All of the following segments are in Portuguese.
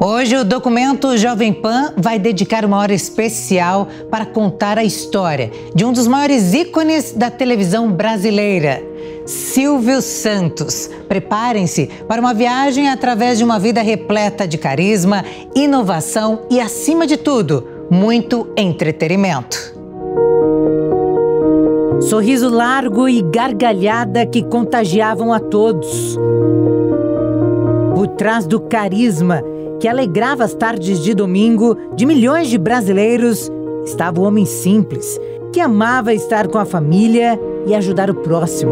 Hoje o documento Jovem Pan vai dedicar uma hora especial para contar a história de um dos maiores ícones da televisão brasileira, Silvio Santos. Preparem-se para uma viagem através de uma vida repleta de carisma, inovação e, acima de tudo, muito entretenimento. Sorriso largo e gargalhada que contagiavam a todos. Por trás do carisma que alegrava as tardes de domingo de milhões de brasileiros, estava o homem simples, que amava estar com a família e ajudar o próximo.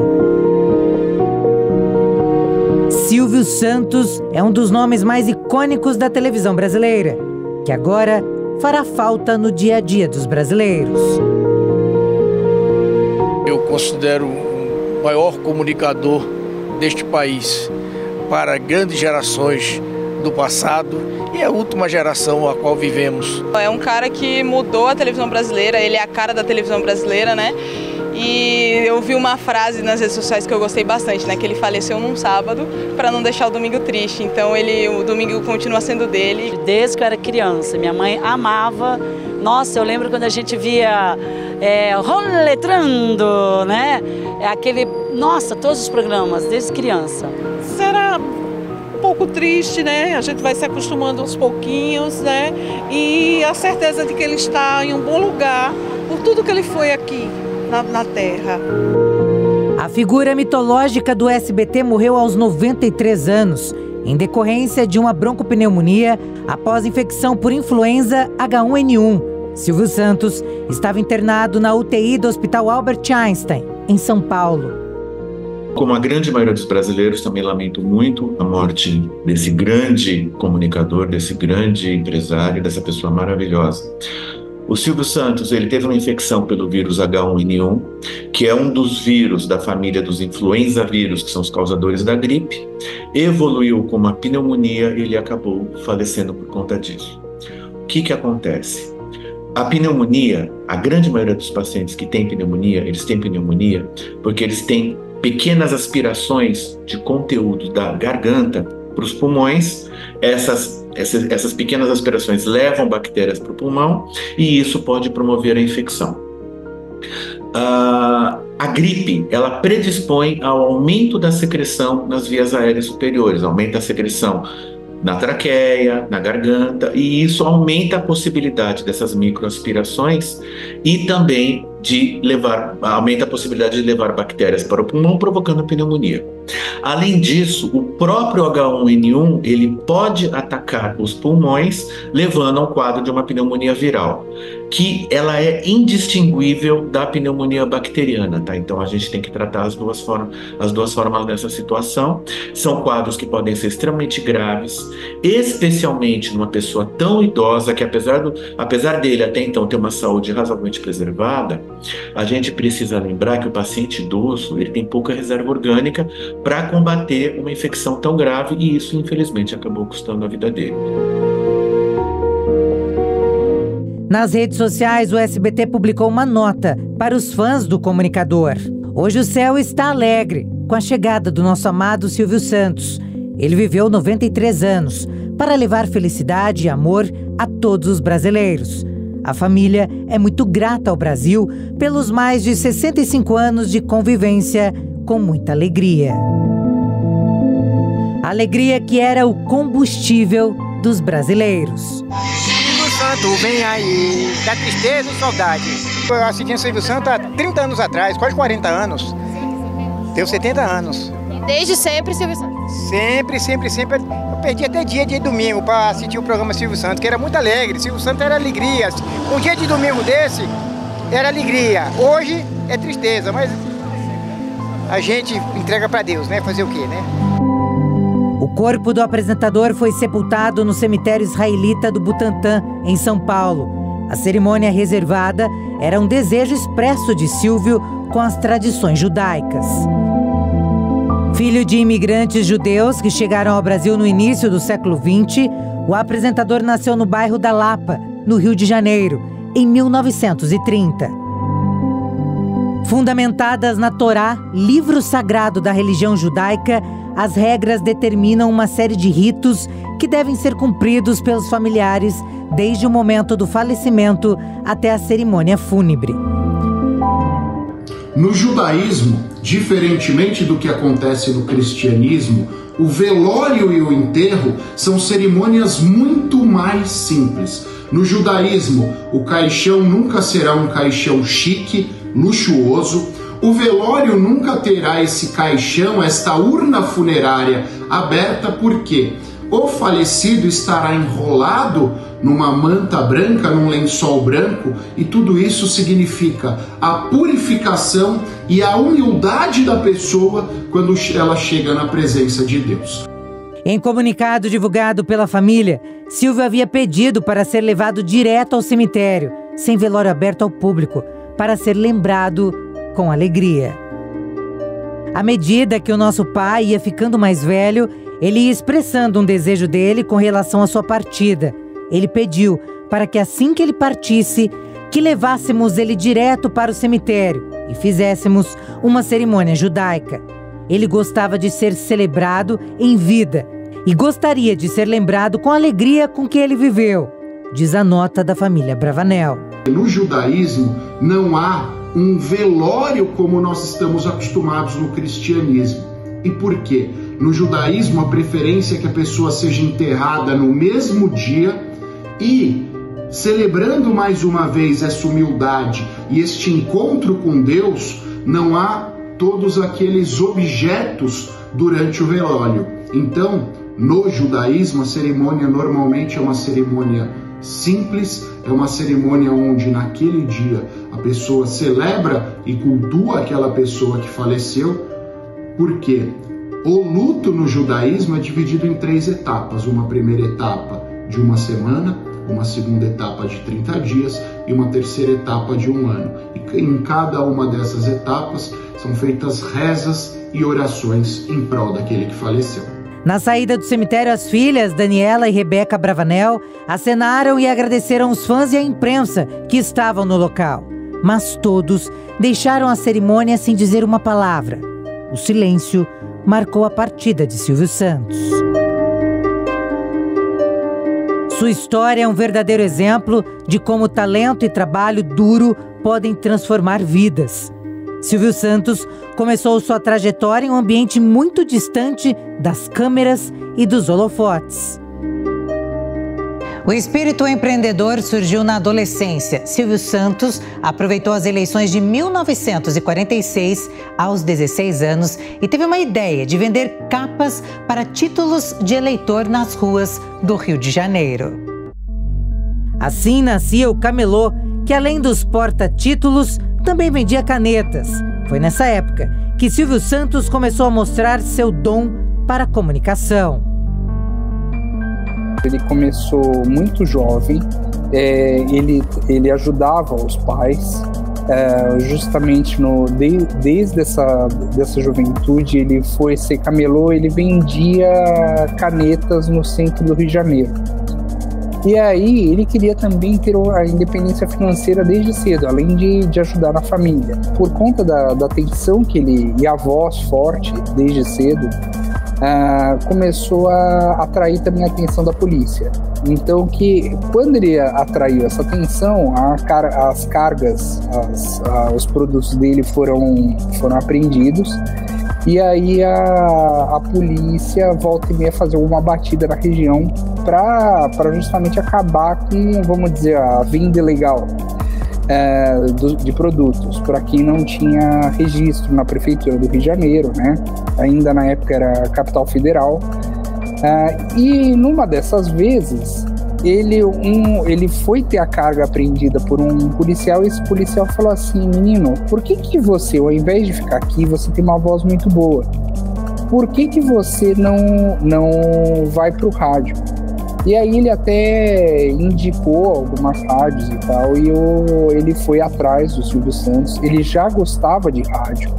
Silvio Santos é um dos nomes mais icônicos da televisão brasileira, que agora fará falta no dia a dia dos brasileiros. Eu considero o maior comunicador deste país para grandes gerações do passado e a última geração a qual vivemos. É um cara que mudou a televisão brasileira, ele é a cara da televisão brasileira, né? E eu vi uma frase nas redes sociais que eu gostei bastante, né? Que ele faleceu num sábado para não deixar o domingo triste. Então o domingo continua sendo dele. Desde que eu era criança, minha mãe amava. Nossa, eu lembro quando a gente via Roletrando, né? Nossa, todos os programas, desde criança. Será um pouco triste, né? A gente vai se acostumando aos pouquinhos, né? E a certeza de que ele está em um bom lugar por tudo que ele foi aqui na Terra. A figura mitológica do SBT morreu aos 93 anos, em decorrência de uma broncopneumonia após infecção por influenza H1N1. Silvio Santos estava internado na UTI do Hospital Albert Einstein, em São Paulo. Como a grande maioria dos brasileiros, também lamento muito a morte desse grande comunicador, desse grande empresário, dessa pessoa maravilhosa. O Silvio Santos, ele teve uma infecção pelo vírus H1N1, que é um dos vírus da família dos influenza vírus, que são os causadores da gripe, evoluiu com uma pneumonia e ele acabou falecendo por conta disso. O que acontece? A pneumonia, a grande maioria dos pacientes que têm pneumonia, eles têm pneumonia porque eles têm pequenas aspirações de conteúdo da garganta para os pulmões. Essas pequenas aspirações levam bactérias para o pulmão e isso pode promover a infecção. A gripe, ela predispõe ao aumento da secreção nas vias aéreas superiores, aumenta a secreção na traqueia, na garganta, e isso aumenta a possibilidade dessas microaspirações e também aumenta a possibilidade de levar bactérias para o pulmão, provocando pneumonia. Além disso, o próprio H1N1 ele pode atacar os pulmões, levando a um quadro de uma pneumonia viral, que ela é indistinguível da pneumonia bacteriana, tá? Então a gente tem que tratar as duas formas dessa situação. São quadros que podem ser extremamente graves, especialmente numa pessoa tão idosa que apesar dele até então ter uma saúde razoavelmente preservada, a gente precisa lembrar que o paciente idoso ele tem pouca reserva orgânica para combater uma infecção tão grave e isso, infelizmente, acabou custando a vida dele. Nas redes sociais, o SBT publicou uma nota para os fãs do comunicador. Hoje o céu está alegre com a chegada do nosso amado Silvio Santos. Ele viveu 93 anos para levar felicidade e amor a todos os brasileiros. A família é muito grata ao Brasil pelos mais de 65 anos de convivência com muita alegria. A alegria que era o combustível dos brasileiros. Silvio Santos vem aí, da tristeza ou saudade? Eu assisti Silvio Santos há 30 anos atrás, quase 40 anos. Tenho 70 anos. Desde sempre, Silvio Santos? Sempre. Eu perdi até dia de domingo para assistir o programa Silvio Santos, que era muito alegre. Silvio Santos era alegria. Um dia de domingo desse era alegria. Hoje é tristeza, mas a gente entrega para Deus, né? Fazer o quê, né? O corpo do apresentador foi sepultado no cemitério israelita do Butantã, em São Paulo. A cerimônia reservada era um desejo expresso de Silvio com as tradições judaicas. Filho de imigrantes judeus que chegaram ao Brasil no início do século XX, o apresentador nasceu no bairro da Lapa, no Rio de Janeiro, em 1930. Fundamentadas na Torá, livro sagrado da religião judaica, as regras determinam uma série de ritos que devem ser cumpridos pelos familiares desde o momento do falecimento até a cerimônia fúnebre. No judaísmo, diferentemente do que acontece no cristianismo, o velório e o enterro são cerimônias muito mais simples. No judaísmo, o caixão nunca será um caixão chique, luxuoso. O velório nunca terá esse caixão, esta urna funerária aberta, porque o falecido estará enrolado numa manta branca, num lençol branco, e tudo isso significa a purificação e a humildade da pessoa quando ela chega na presença de Deus. Em comunicado divulgado pela família, Silvio havia pedido para ser levado direto ao cemitério, sem velório aberto ao público, para ser lembrado com alegria. À medida que o nosso pai ia ficando mais velho, ele ia expressando um desejo dele com relação à sua partida. Ele pediu para que assim que ele partisse, que levássemos ele direto para o cemitério e fizéssemos uma cerimônia judaica. Ele gostava de ser celebrado em vida e gostaria de ser lembrado com a alegria com que ele viveu, diz a nota da família Bravanel. No judaísmo não há um velório como nós estamos acostumados no cristianismo. E por quê? No judaísmo, a preferência é que a pessoa seja enterrada no mesmo dia e, celebrando mais uma vez essa humildade e este encontro com Deus, não há todos aqueles objetos durante o velório. Então, no judaísmo, a cerimônia normalmente é uma cerimônia simples, é uma cerimônia onde naquele dia a pessoa celebra e cultua aquela pessoa que faleceu, porque o luto no judaísmo é dividido em 3 etapas. Uma primeira etapa de 1 semana, uma segunda etapa de 30 dias e uma terceira etapa de 1 ano. E em cada uma dessas etapas são feitas rezas e orações em prol daquele que faleceu. Na saída do cemitério, as filhas, Daniela e Rebeca Bravanel, acenaram e agradeceram os fãs e a imprensa que estavam no local. Mas todos deixaram a cerimônia sem dizer uma palavra. O silêncio marcou a partida de Silvio Santos. Sua história é um verdadeiro exemplo de como talento e trabalho duro podem transformar vidas. Silvio Santos começou sua trajetória em um ambiente muito distante das câmeras e dos holofotes. O espírito empreendedor surgiu na adolescência. Silvio Santos aproveitou as eleições de 1946 aos 16 anos e teve uma ideia de vender capas para títulos de eleitor nas ruas do Rio de Janeiro. Assim nascia o Camelô, que além dos porta-títulos, também vendia canetas. Foi nessa época que Silvio Santos começou a mostrar seu dom para a comunicação. Ele começou muito jovem, ele ajudava os pais, justamente desde dessa juventude. Ele foi ser camelô, ele vendia canetas no centro do Rio de Janeiro. E aí ele queria também ter a independência financeira desde cedo, além de ajudar na família. Por conta da atenção que ele e a voz forte desde cedo, começou a atrair também a atenção da polícia. Então, quando ele atraiu essa atenção, as cargas, os produtos dele foram apreendidos, e aí a polícia volta e meia fazer uma batida na região para justamente acabar com, vamos dizer, a venda ilegal de produtos para quem não tinha registro na prefeitura do Rio de Janeiro, né? Ainda na época era capital federal, e numa dessas vezes ele foi ter a carga apreendida por um policial, e esse policial falou assim: menino, por que você, ao invés de ficar aqui, você tem uma voz muito boa, por que você não vai pro rádio? E aí ele até indicou algumas rádios e tal, e ele foi atrás do Silvio Santos. Ele já gostava de rádio,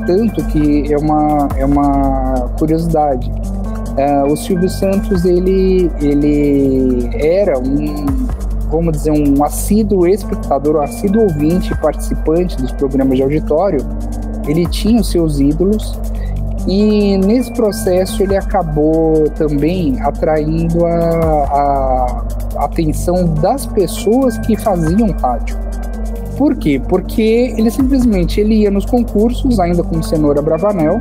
tanto que é uma curiosidade. O Silvio Santos, ele era vamos dizer, um assíduo espectador, um assíduo ouvinte e participante dos programas de auditório. Ele tinha os seus ídolos, E nesse processo ele acabou também atraindo a atenção das pessoas que faziam rádio. Por quê? Porque ele ia nos concursos, ainda como Cenoura Bravanel,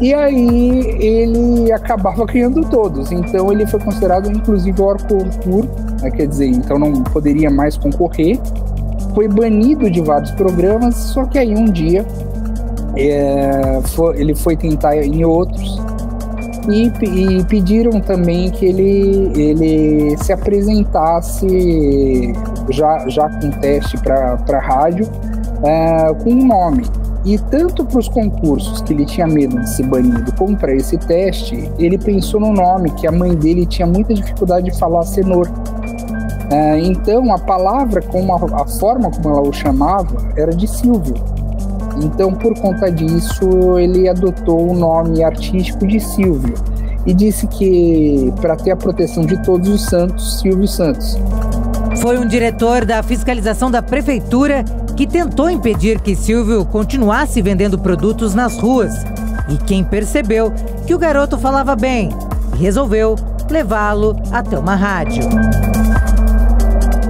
e aí ele acabava ganhando todos. Então ele foi considerado inclusive hors concours, né? Quer dizer, então não poderia mais concorrer. Foi banido de vários programas, só que aí um dia ele foi tentar em outros e pediram também que ele se apresentasse já com teste para rádio com um nome. E tanto para os concursos que ele tinha medo de ser banido, como para esse teste, ele pensou no nome, que a mãe dele tinha muita dificuldade de falar cenoura. Então a palavra, a forma como ela o chamava, era de Silvio. Então, por conta disso, ele adotou o nome artístico de Silvio e disse que, para ter a proteção de todos os santos, Silvio Santos. Foi um diretor da fiscalização da prefeitura que tentou impedir que Silvio continuasse vendendo produtos nas ruas. E quem percebeu que o garoto falava bem e resolveu levá-lo até uma rádio.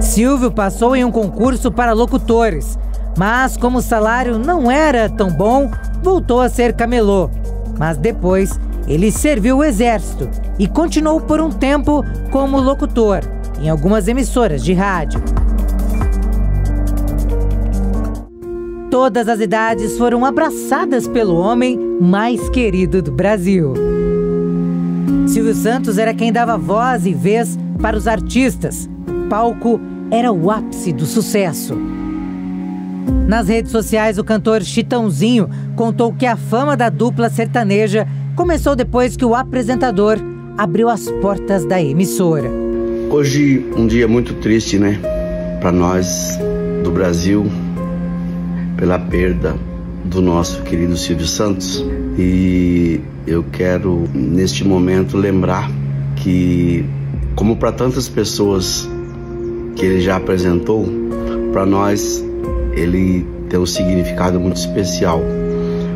Silvio passou em um concurso para locutores, mas como o salário não era tão bom, voltou a ser camelô. Mas depois ele serviu o exército e continuou por um tempo como locutor em algumas emissoras de rádio. Todas as idades foram abraçadas pelo homem mais querido do Brasil. Silvio Santos era quem dava voz e vez para os artistas. O palco era o ápice do sucesso. Nas redes sociais, o cantor Chitãozinho contou que a fama da dupla sertaneja começou depois que o apresentador abriu as portas da emissora. Hoje, um dia muito triste, né? Para nós do Brasil, pela perda do nosso querido Silvio Santos. E eu quero, neste momento, lembrar que, como para tantas pessoas que ele já apresentou, para nós ele tem um significado muito especial,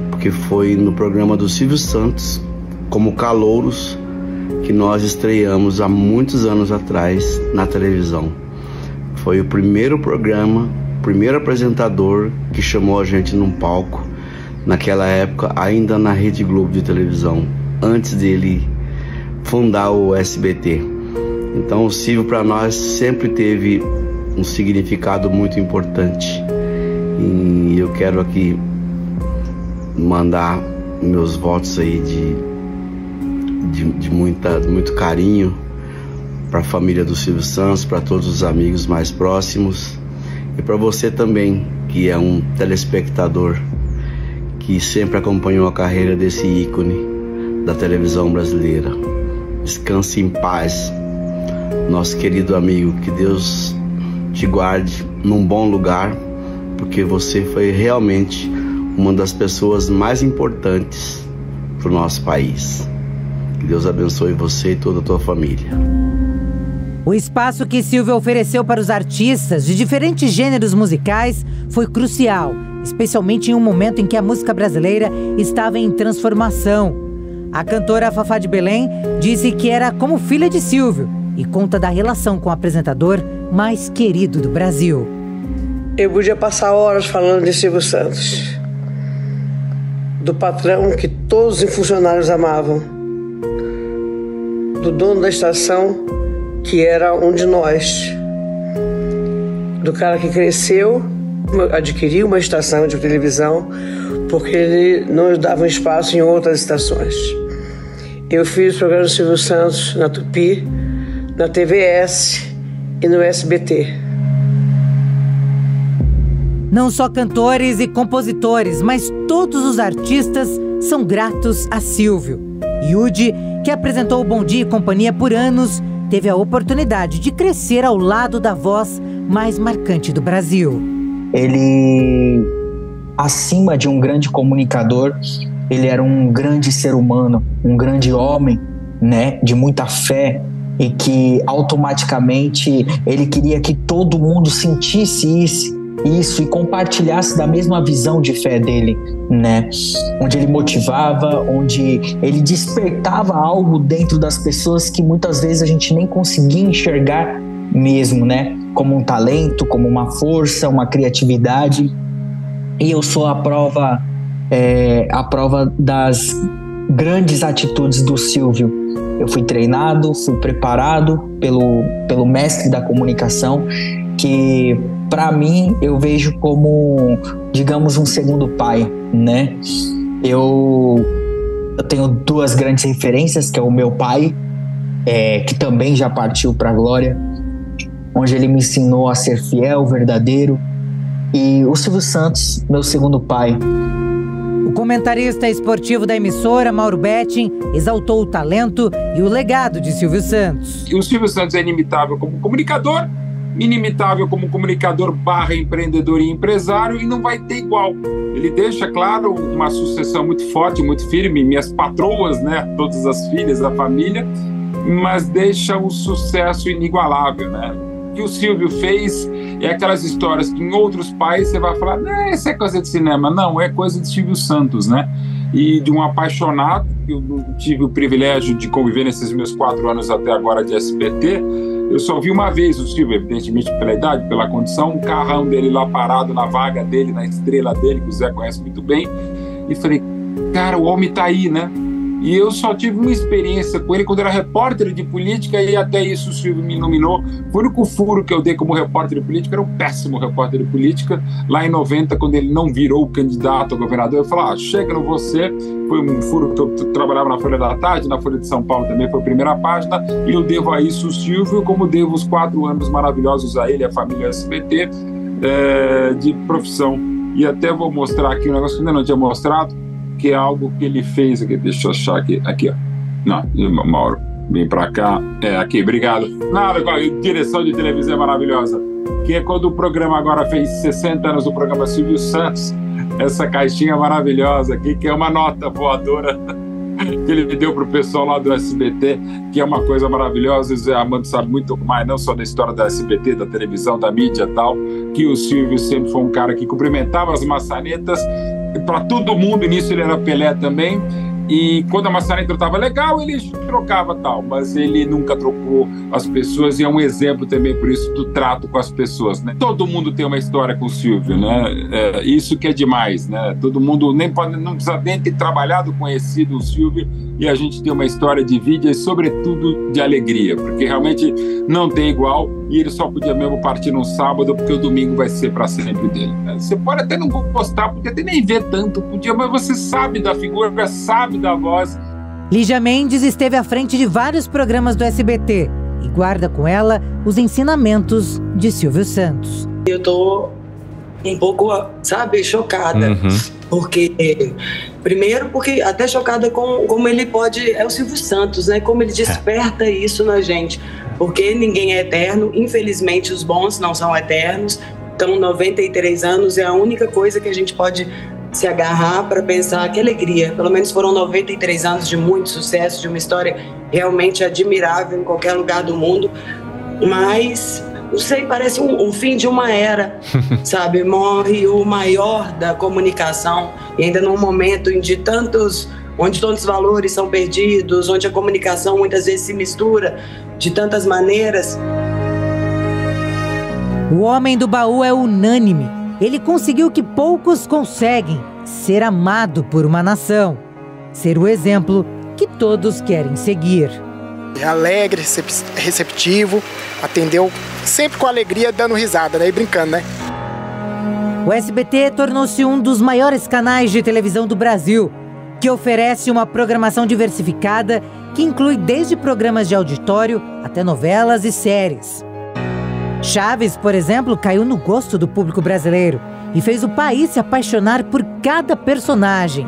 porque foi no programa do Silvio Santos, como Calouros, que nós estreamos há muitos anos atrás na televisão. Foi o primeiro programa, o primeiro apresentador que chamou a gente num palco, naquela época ainda na Rede Globo de televisão, antes dele fundar o SBT. Então o Silvio para nós sempre teve um significado muito importante. E eu quero aqui mandar meus votos aí de muito carinho para a família do Silvio Santos, para todos os amigos mais próximos e para você também, que é um telespectador que sempre acompanhou a carreira desse ícone da televisão brasileira. Descanse em paz, nosso querido amigo, que Deus te guarde num bom lugar, porque você foi realmente uma das pessoas mais importantes para o nosso país. Que Deus abençoe você e toda a tua família. O espaço que Silvio ofereceu para os artistas de diferentes gêneros musicais foi crucial, especialmente em um momento em que a música brasileira estava em transformação. A cantora Fafá de Belém disse que era como filha de Silvio e conta da relação com o apresentador mais querido do Brasil. Eu podia passar horas falando de Silvio Santos, do patrão que todos os funcionários amavam, do dono da estação que era um de nós, do cara que cresceu, adquiriu uma estação de televisão porque ele não dava espaço em outras estações. Eu fiz o programa do Silvio Santos na Tupi, na TVS e no SBT. Não só cantores e compositores, mas todos os artistas são gratos a Silvio. Yudi, que apresentou o Bom Dia e Companhia por anos, teve a oportunidade de crescer ao lado da voz mais marcante do Brasil. Ele, acima de um grande comunicador, ele era um grande ser humano, um grande homem, né, de muita fé, e que automaticamente ele queria que todo mundo sentisse isso e compartilhasse da mesma visão de fé dele, né? Onde ele motivava, onde ele despertava algo dentro das pessoas que muitas vezes a gente nem conseguia enxergar mesmo, né? Como um talento, como uma força, uma criatividade. E eu sou a prova das grandes atitudes do Silvio. Eu fui treinado, fui preparado pelo mestre da comunicação, que para mim eu vejo como, digamos, um segundo pai, né? Eu tenho duas grandes referências, que é o meu pai, que também já partiu para a glória, onde ele me ensinou a ser fiel, verdadeiro, e o Silvio Santos, meu segundo pai. O comentarista esportivo da emissora, Mauro Betting, exaltou o talento e o legado de Silvio Santos. O Silvio Santos é inimitável como comunicador, inimitável como comunicador / empreendedor e empresário, e não vai ter igual. Ele deixa, claro, uma sucessão muito forte, muito firme, minhas patroas, né, todas as filhas da família, mas deixa um sucesso inigualável, né? O que o Silvio fez é aquelas histórias que em outros pais você vai falar, não, isso é coisa de cinema. Não, é coisa de Silvio Santos, né? E de um apaixonado, eu tive o privilégio de conviver nesses meus 4 anos até agora de SBT. Eu só vi uma vez o Silvio, evidentemente pela idade, pela condição, um carrão dele lá parado na vaga dele, na estrela dele, que o Zé conhece muito bem, e falei, cara, o homem tá aí, né? E eu só tive uma experiência com ele quando era repórter de política, e até isso o Silvio me nominou. O único furo que eu dei como repórter de política, era um péssimo repórter de política, lá em 90, quando ele não virou candidato a governador. Eu falei, chega no você. Foi um furo que eu trabalhava na Folha da Tarde, na Folha de São Paulo também foi a primeira página, e eu devo a isso o Silvio, como devo os 4 anos maravilhosos a ele, a família SBT, de profissão. E até vou mostrar aqui um negócio que ainda não tinha mostrado, que é algo que ele fez aqui, deixa eu achar aqui, ó. Não, Mauro, vem pra cá, aqui, obrigado. Nada, direção de televisão é maravilhosa, que é quando o programa agora fez 60 anos do programa Silvio Santos, essa caixinha maravilhosa aqui, que é uma nota voadora que ele deu pro pessoal lá do SBT, que é uma coisa maravilhosa. O Zé Armando sabe muito mais, não só da história da SBT, da televisão, da mídia e tal, que o Silvio sempre foi um cara que cumprimentava as maçanetas para todo mundo, e nisso ele era Pelé também, e quando a maçaneta estava legal, ele trocava tal, mas ele nunca trocou as pessoas, e é um exemplo também por isso do trato com as pessoas, né? Todo mundo tem uma história com o Silvio, né? Isso que é demais, né? Todo mundo não precisa nem ter trabalhado, conhecido o Silvio, e a gente tem uma história de vida e sobretudo de alegria, porque realmente não tem igual, e ele só podia mesmo partir no sábado, porque o domingo vai ser para sempre dele, né? Você pode até não gostar, porque até nem ver tanto por dia, mas você sabe da figura, sabe da voz. Lígia Mendes esteve à frente de vários programas do SBT e guarda com ela os ensinamentos de Silvio Santos. Eu tô um pouco, sabe, chocada. Primeiro porque até chocada com como ele pode, é o Silvio Santos, né? Como ele desperta isso na gente. Porque ninguém é eterno, infelizmente os bons não são eternos. Então 93 anos é a única coisa que a gente pode se agarrar para pensar que alegria. Pelo menos foram 93 anos de muito sucesso, de uma história realmente admirável em qualquer lugar do mundo. Mas, não sei, parece um fim de uma era, sabe? Morre o maior da comunicação, e ainda num momento onde tantos valores são perdidos, onde a comunicação muitas vezes se mistura de tantas maneiras. O homem do baú é unânime. Ele conseguiu o que poucos conseguem: ser amado por uma nação. Ser o exemplo que todos querem seguir. É alegre, receptivo, atendeu sempre com alegria, dando risada, né? E brincando, né? O SBT tornou-se um dos maiores canais de televisão do Brasil, que oferece uma programação diversificada que inclui desde programas de auditório até novelas e séries. Chaves, por exemplo, caiu no gosto do público brasileiro e fez o país se apaixonar por cada personagem.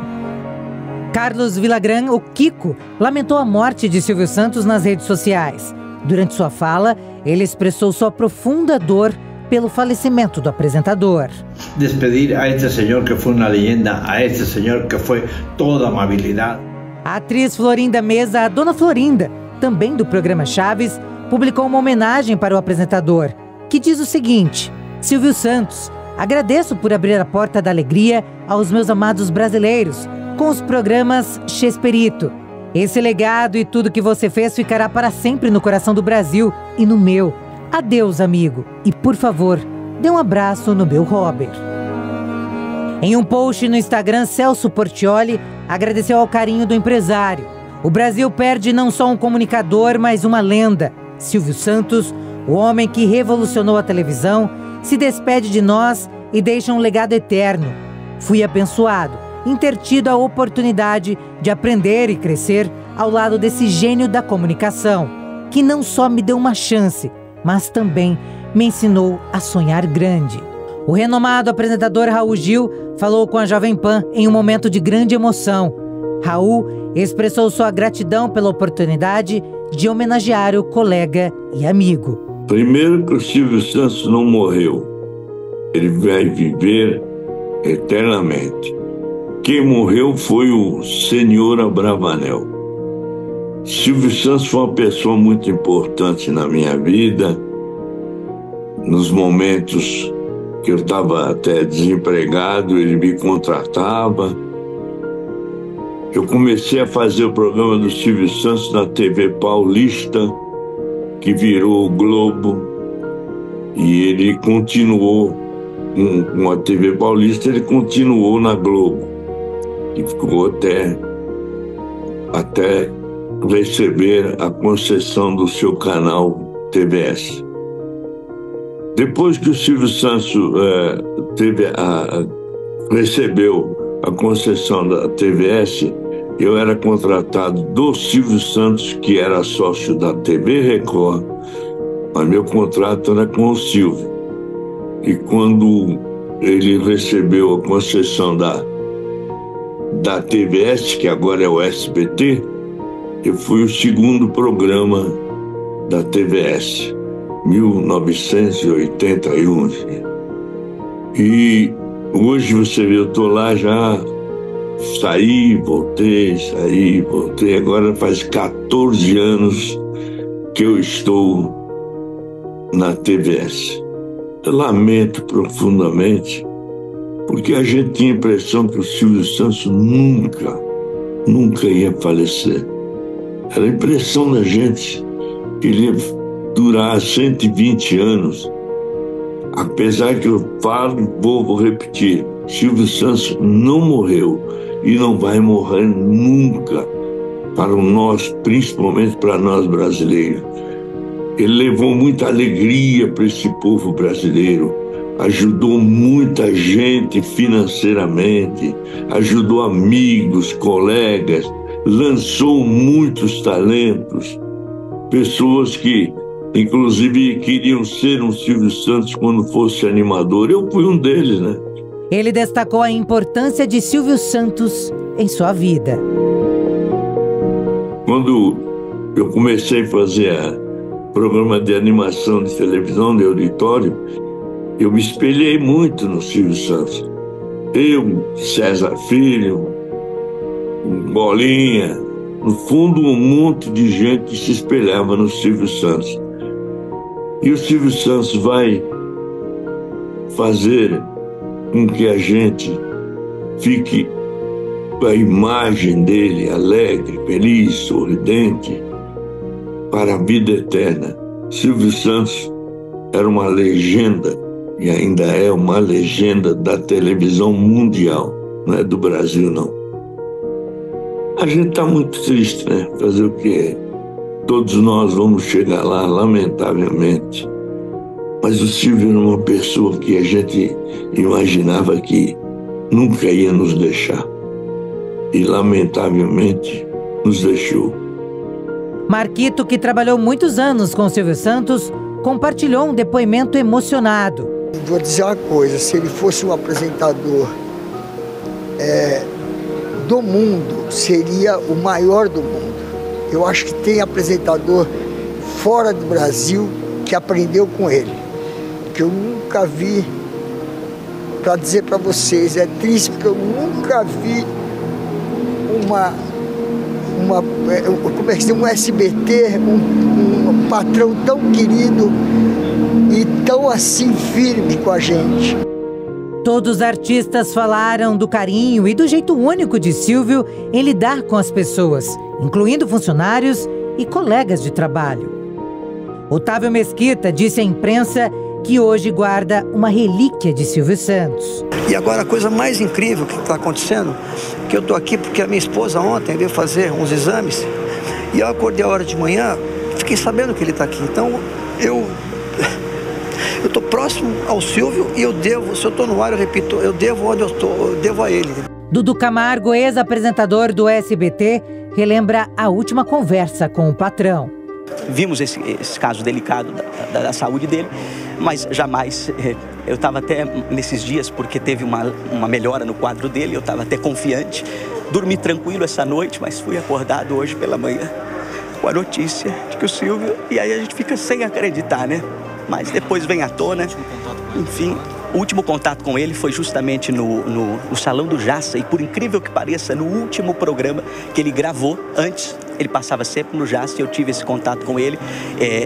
Carlos Villagrán, o Kiko, lamentou a morte de Silvio Santos nas redes sociais. Durante sua fala, ele expressou sua profunda dor pelo falecimento do apresentador. Despedir a este senhor que foi uma leyenda, a este senhor que foi toda amabilidade. A atriz Florinda Meza, a Dona Florinda, também do programa Chaves, publicou uma homenagem para o apresentador, que diz o seguinte: Silvio Santos, Agradeço por abrir a porta da alegria aos meus amados brasileiros com os programas Chesperito. Esse legado e tudo que você fez ficará para sempre no coração do Brasil e no meu. Adeus, amigo. E, por favor, dê um abraço no meu Robert. Em um post no Instagram, Celso Portioli agradeceu ao carinho do empresário. O Brasil perde não só um comunicador, mas uma lenda. Silvio Santos, o homem que revolucionou a televisão, se despede de nós e deixa um legado eterno. Fui abençoado em ter tido a oportunidade de aprender e crescer ao lado desse gênio da comunicação, que não só me deu uma chance, mas também me ensinou a sonhar grande. O renomado apresentador Raul Gil falou com a Jovem Pan em um momento de grande emoção. Raul expressou sua gratidão pela oportunidade de homenagear o colega e amigo. Primeiro que o Silvio Santos não morreu. Ele vai viver eternamente. Quem morreu foi o senhor Abravanel. Silvio Santos foi uma pessoa muito importante na minha vida. Nos momentos que eu estava até desempregado, ele me contratava. Eu comecei a fazer o programa do Silvio Santos na TV Paulista, que virou o Globo, e ele continuou com a TV Paulista, ele continuou na Globo, e ficou até receber a concessão do seu canal TVS. Depois que o Silvio Santos recebeu a concessão da TVS, eu era contratado do Silvio Santos, que era sócio da TV Record, mas meu contrato era com o Silvio. E quando ele recebeu a concessão da TVS, que agora é o SBT, eu fui o segundo programa da TVS, 1981. E hoje você vê, eu estou lá já, saí, voltei, agora faz 14 anos que eu estou na TVS. Eu lamento profundamente, porque a gente tinha a impressão que o Silvio Santos nunca ia falecer. Era a impressão da gente que ele ia durar 120 anos. Apesar que eu falo, vou repetir, Silvio Santos não morreu e não vai morrer nunca para nós, principalmente para nós brasileiros. Ele levou muita alegria para esse povo brasileiro, ajudou muita gente financeiramente, ajudou amigos, colegas, lançou muitos talentos, pessoas que inclusive queriam ser um Silvio Santos quando fosse animador. Eu fui um deles, né? Ele destacou a importância de Silvio Santos em sua vida. Quando eu comecei a fazer programa de animação de televisão, de auditório, eu me espelhei muito no Silvio Santos. Eu, César Filho, Bolinha, no fundo um monte de gente se espelhava no Silvio Santos. E o Silvio Santos vai fazer com que a gente fique com a imagem dele alegre, feliz, sorridente, para a vida eterna. Silvio Santos era uma legenda, e ainda é uma legenda da televisão mundial, não é do Brasil, não. A gente está muito triste, né? Fazer o quê? Todos nós vamos chegar lá, lamentavelmente. Mas o Silvio era uma pessoa que a gente imaginava que nunca ia nos deixar. E, lamentavelmente, nos deixou. Marquito, que trabalhou muitos anos com Silvio Santos, compartilhou um depoimento emocionado. Vou dizer uma coisa, se ele fosse um apresentador do mundo, seria o maior do mundo. Eu acho que tem apresentador fora do Brasil que aprendeu com ele. Que eu nunca vi, para dizer para vocês, é triste porque eu nunca vi como é que se diz, um SBT, um patrão tão querido e tão assim firme com a gente. Todos os artistas falaram do carinho e do jeito único de Silvio em lidar com as pessoas, incluindo funcionários e colegas de trabalho. Otávio Mesquita disse à imprensa que hoje guarda uma relíquia de Silvio Santos. E agora a coisa mais incrível que está acontecendo, que eu estou aqui porque a minha esposa ontem veio fazer uns exames e eu acordei a hora de manhã, fiquei sabendo que ele está aqui. Então eu estou próximo ao Silvio e eu devo, se eu estou no ar, eu repito, eu devo onde eu estou, eu devo a ele. Dudu Camargo, ex-apresentador do SBT, relembra a última conversa com o patrão. Vimos esse caso delicado da saúde dele, mas jamais, eu estava até nesses dias, porque teve uma melhora no quadro dele, eu estava até confiante, dormi tranquilo essa noite, mas fui acordado hoje pela manhã com a notícia de que o Silvio, e aí a gente fica sem acreditar, né? Mas depois vem à tona, enfim, o último contato com ele foi justamente no Salão do Jaça, e por incrível que pareça, no último programa que ele gravou, antes ele passava sempre no Jaça e eu tive esse contato com ele,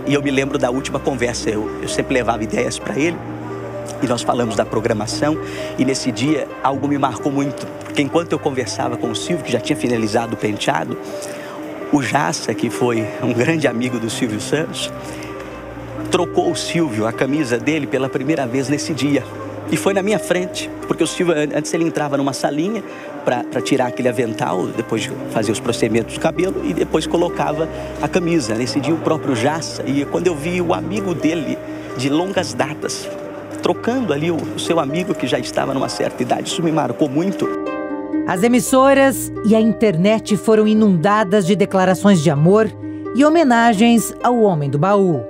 e eu me lembro da última conversa, eu sempre levava ideias para ele, e nós falamos da programação, e nesse dia algo me marcou muito, porque enquanto eu conversava com o Silvio, que já tinha finalizado o penteado, o Jaça, que foi um grande amigo do Silvio Santos, trocou o Silvio, a camisa dele, pela primeira vez nesse dia. E foi na minha frente, porque o Silvio, antes ele entrava numa salinha para tirar aquele avental, depois de fazer os procedimentos do cabelo, e depois colocava a camisa. Nesse dia o próprio Jaça, e quando eu vi o amigo dele de longas datas, trocando ali o seu amigo que já estava numa certa idade, isso me marcou muito. As emissoras e a internet foram inundadas de declarações de amor e homenagens ao Homem do Baú.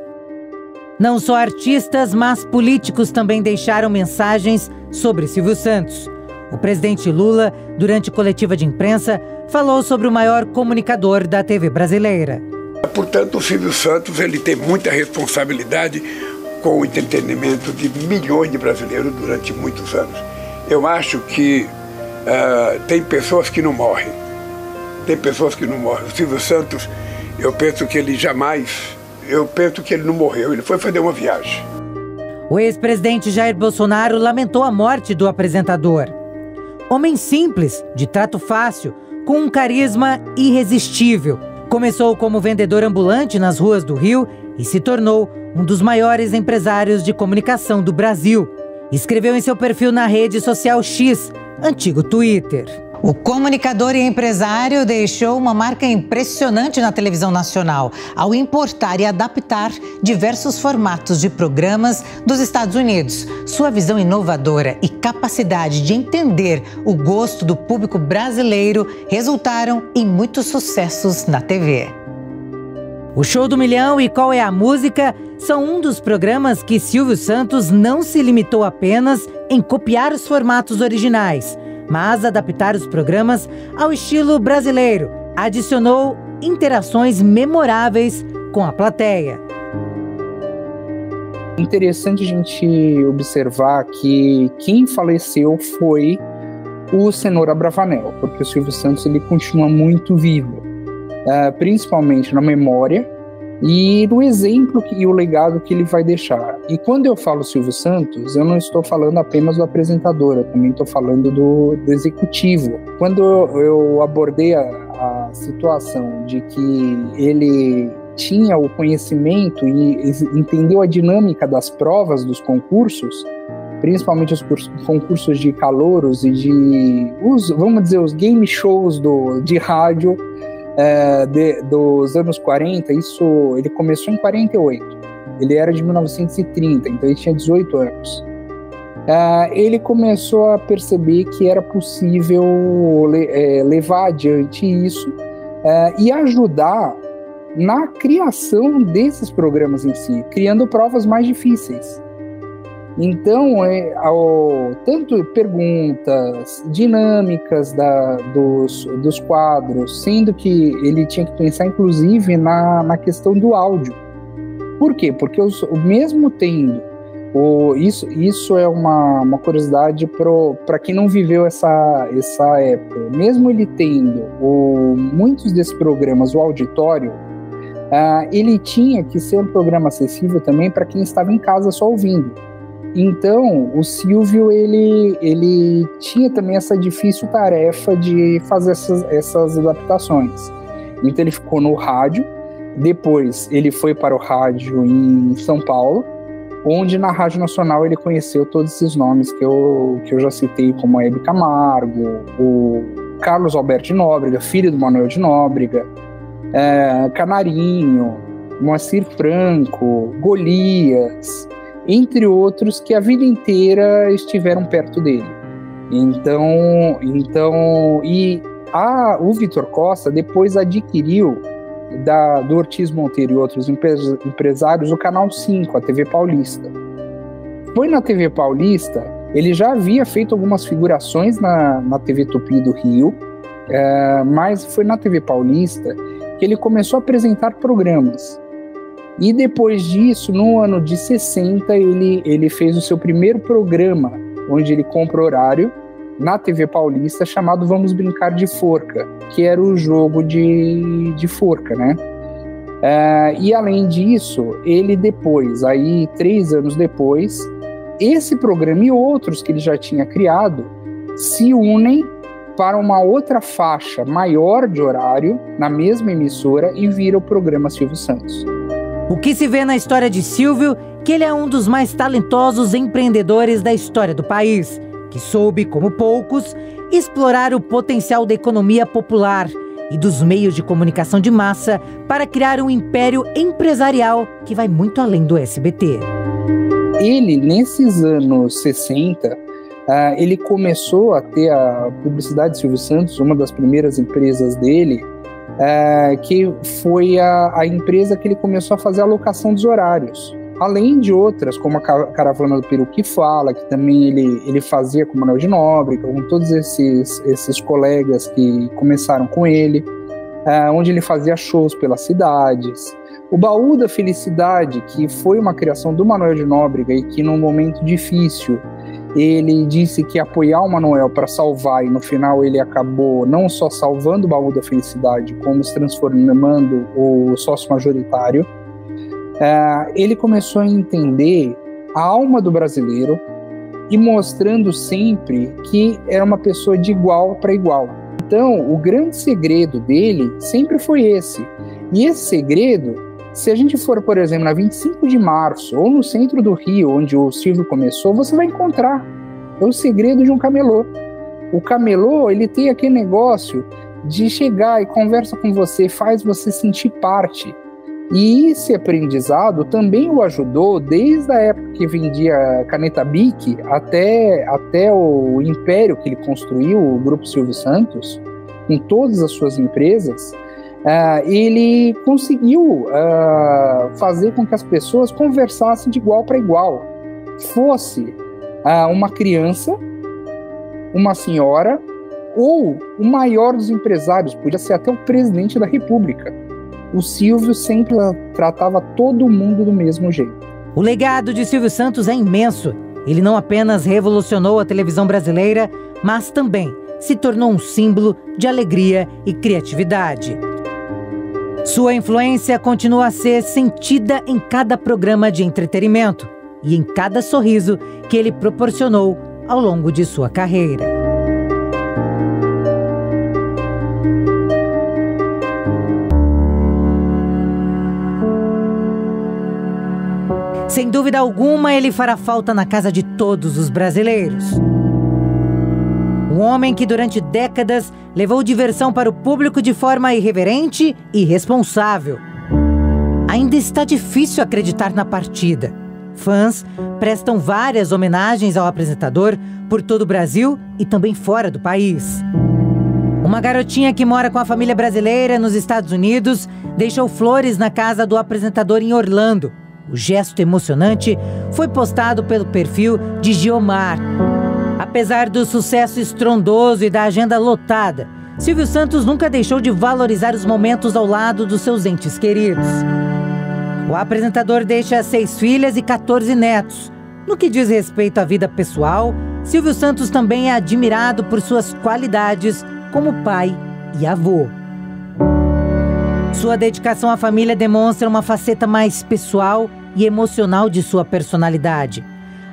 Não só artistas, mas políticos também deixaram mensagens sobre Silvio Santos. O presidente Lula, durante coletiva de imprensa, falou sobre o maior comunicador da TV brasileira. Portanto, o Silvio Santos ele tem muita responsabilidade com o entretenimento de milhões de brasileiros durante muitos anos. Eu acho que tem pessoas que não morrem. Tem pessoas que não morrem. O Silvio Santos, eu penso que ele não morreu, ele foi fazer uma viagem. O ex-presidente Jair Bolsonaro lamentou a morte do apresentador. Homem simples, de trato fácil, com um carisma irresistível. Começou como vendedor ambulante nas ruas do Rio e se tornou um dos maiores empresários de comunicação do Brasil. Escreveu em seu perfil na rede social X, antigo Twitter. O comunicador e empresário deixou uma marca impressionante na televisão nacional ao importar e adaptar diversos formatos de programas dos Estados Unidos. Sua visão inovadora e capacidade de entender o gosto do público brasileiro resultaram em muitos sucessos na TV. O Show do Milhão e Qual é a Música são um dos programas que Silvio Santos não se limitou apenas em copiar os formatos originais, mas adaptar os programas ao estilo brasileiro. Adicionou interações memoráveis com a plateia. Interessante a gente observar que quem faleceu foi o Cenoura Bravanel, porque o Silvio Santos ele continua muito vivo, principalmente na memória e no exemplo e o legado que ele vai deixar. E quando eu falo Silvio Santos, eu não estou falando apenas do apresentador, eu também estou falando do executivo. Quando eu abordei a situação de que ele tinha o conhecimento e entendeu a dinâmica das provas dos concursos, principalmente os concursos de calouros e vamos dizer, os game shows de rádio, dos anos 40, ele começou em 48, ele era de 1930, então ele tinha 18 anos. Ele começou a perceber que era possível levar adiante isso e ajudar na criação desses programas em si, criando provas mais difíceis. Então, tanto perguntas, dinâmicas dos quadros, sendo que ele tinha que pensar, inclusive, na questão do áudio. Por quê? Porque mesmo tendo, isso é uma curiosidade para quem não viveu essa época, mesmo ele tendo muitos desses programas, o auditório, ele tinha que ser um programa acessível também para quem estava em casa só ouvindo. Então, o Silvio, ele tinha também essa difícil tarefa de fazer essas adaptações. Então, ele ficou no rádio, depois ele foi para o rádio em São Paulo, onde na Rádio Nacional ele conheceu todos esses nomes que eu já citei, como a Hebe Camargo, o Carlos Alberto de Nóbrega, filho do Manuel de Nóbrega, Canarinho, Moacir Franco, Golias, entre outros que a vida inteira estiveram perto dele. O Vitor Costa depois adquiriu do Ortiz Monteiro e outros empresários o Canal 5, a TV Paulista. Foi na TV Paulista, ele já havia feito algumas figurações na TV Tupi do Rio, mas foi na TV Paulista que ele começou a apresentar programas. E depois disso, no ano de 60, ele fez o seu primeiro programa, onde ele compra horário, na TV Paulista, chamado Vamos Brincar de Forca, que era o jogo de forca, né? E além disso, ele depois, aí 3 anos depois, esse programa e outros que ele já tinha criado se unem para uma outra faixa maior de horário, na mesma emissora, e vira o programa Silvio Santos. O que se vê na história de Silvio, que ele é um dos mais talentosos empreendedores da história do país, que soube, como poucos, explorar o potencial da economia popular e dos meios de comunicação de massa para criar um império empresarial que vai muito além do SBT. Ele, nesses anos 60, ele começou a ter a Publicidade Silvio Santos, uma das primeiras empresas dele, que foi a empresa que ele começou a fazer a alocação dos horários. Além de outras, como a Caravana do Peru que Fala, que também ele fazia com o Manuel de Nóbrega, com todos esses colegas que começaram com ele, onde ele fazia shows pelas cidades. O Baú da Felicidade, que foi uma criação do Manuel de Nóbrega e que num momento difícil ele disse que ia apoiar o Manuel para salvar, e no final ele acabou não só salvando o Baú da Felicidade, como se transformando o sócio majoritário. Ele começou a entender a alma do brasileiro e mostrando sempre que era uma pessoa de igual para igual. Então, o grande segredo dele sempre foi esse. E esse segredo, se a gente for, por exemplo, na 25 de março ou no centro do Rio, onde o Silvio começou, você vai encontrar. É o segredo de um camelô. O camelô, ele tem aquele negócio de chegar e conversa com você, faz você sentir parte. E esse aprendizado também o ajudou, desde a época que vendia caneta Bic até o império que ele construiu, o Grupo Silvio Santos, com todas as suas empresas. Ele conseguiu fazer com que as pessoas conversassem de igual para igual. Fosse uma criança, uma senhora ou o maior dos empresários, podia ser até o presidente da República. O Silvio sempre tratava todo mundo do mesmo jeito. O legado de Silvio Santos é imenso. Ele não apenas revolucionou a televisão brasileira, mas também se tornou um símbolo de alegria e criatividade. Sua influência continua a ser sentida em cada programa de entretenimento e em cada sorriso que ele proporcionou ao longo de sua carreira. Sem dúvida alguma, ele fará falta na casa de todos os brasileiros. Um homem que durante décadas levou diversão para o público de forma irreverente e responsável. Ainda está difícil acreditar na partida. Fãs prestam várias homenagens ao apresentador por todo o Brasil e também fora do país. Uma garotinha que mora com a família brasileira nos Estados Unidos deixou flores na casa do apresentador em Orlando. O gesto emocionante foi postado pelo perfil de Giomar. Apesar do sucesso estrondoso e da agenda lotada, Silvio Santos nunca deixou de valorizar os momentos ao lado dos seus entes queridos. O apresentador deixa 6 filhas e 14 netos. No que diz respeito à vida pessoal, Silvio Santos também é admirado por suas qualidades como pai e avô. Sua dedicação à família demonstra uma faceta mais pessoal e emocional de sua personalidade.